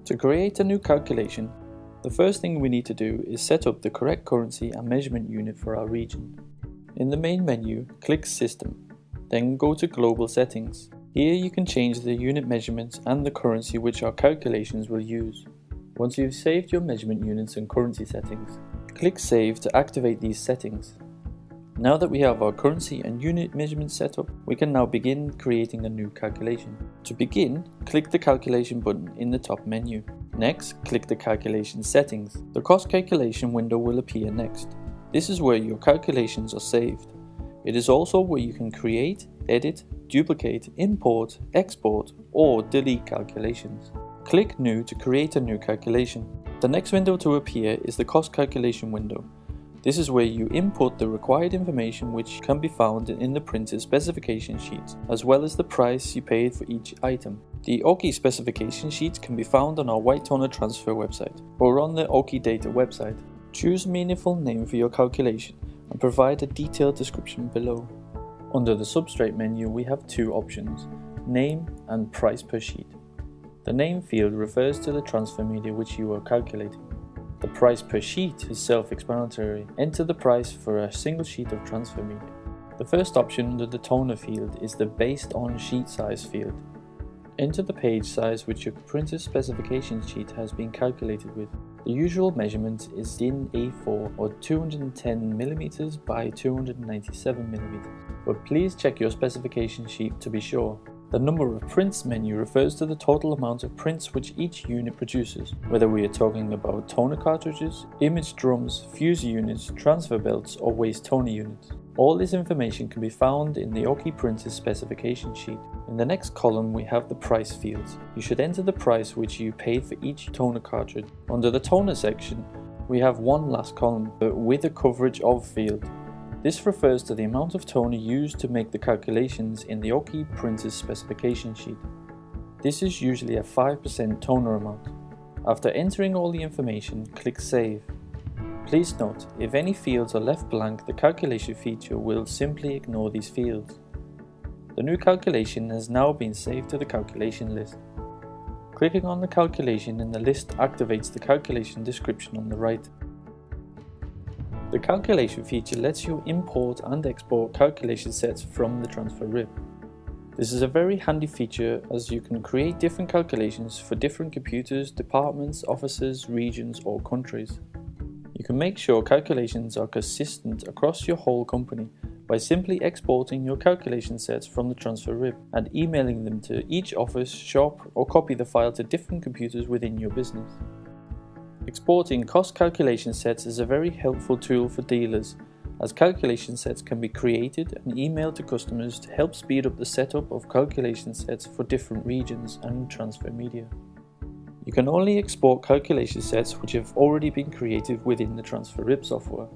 To create a new calculation, the first thing we need to do is set up the correct currency and measurement unit for our region. In the main menu, click System, then go to Global Settings. Here you can change the unit measurements and the currency which our calculations will use. Once you've saved your measurement units and currency settings, click Save to activate these settings. Now that we have our currency and unit measurements set up, we can now begin creating a new calculation. To begin, click the Calculation button in the top menu. Next, click the Calculation settings. The cost calculation window will appear next. This is where your calculations are saved. It is also where you can create, edit, duplicate, import, export, or delete calculations. Click New to create a new calculation. The next window to appear is the cost calculation window. This is where you input the required information which can be found in the printed specification sheets, as well as the price you paid for each item. The OKI specification sheets can be found on our White Toner Transfer website or on the OKI Data website. Choose a meaningful name for your calculation and provide a detailed description below. Under the Substrate menu we have two options, Name and Price per sheet. The name field refers to the transfer media which you are calculating. The price per sheet is self-explanatory. Enter the price for a single sheet of transfer media. The first option under the toner field is the Based on Sheet Size field. Enter the page size which your printed specification sheet has been calculated with. The usual measurement is DIN A4 or 210mm by 297mm, but please check your specification sheet to be sure. The number of prints menu refers to the total amount of prints which each unit produces, whether we are talking about toner cartridges, image drums, fuse units, transfer belts or waste toner units. All this information can be found in the OKI printer specification sheet. In the next column we have the price fields. You should enter the price which you paid for each toner cartridge. Under the toner section we have one last column with a coverage of field. This refers to the amount of toner used to make the calculations in the OKI printer's specification sheet. This is usually a 5% toner amount. After entering all the information, click Save. Please note, if any fields are left blank, the calculation feature will simply ignore these fields. The new calculation has now been saved to the calculation list. Clicking on the calculation in the list activates the calculation description on the right. The calculation feature lets you import and export calculation sets from the TransferRIP. This is a very handy feature as you can create different calculations for different computers, departments, offices, regions or countries. You can make sure calculations are consistent across your whole company by simply exporting your calculation sets from the TransferRIP and emailing them to each office, shop or copy the file to different computers within your business. Exporting cost calculation sets is a very helpful tool for dealers, as calculation sets can be created and emailed to customers to help speed up the setup of calculation sets for different regions and transfer media. You can only export calculation sets which have already been created within the TransferRIP software.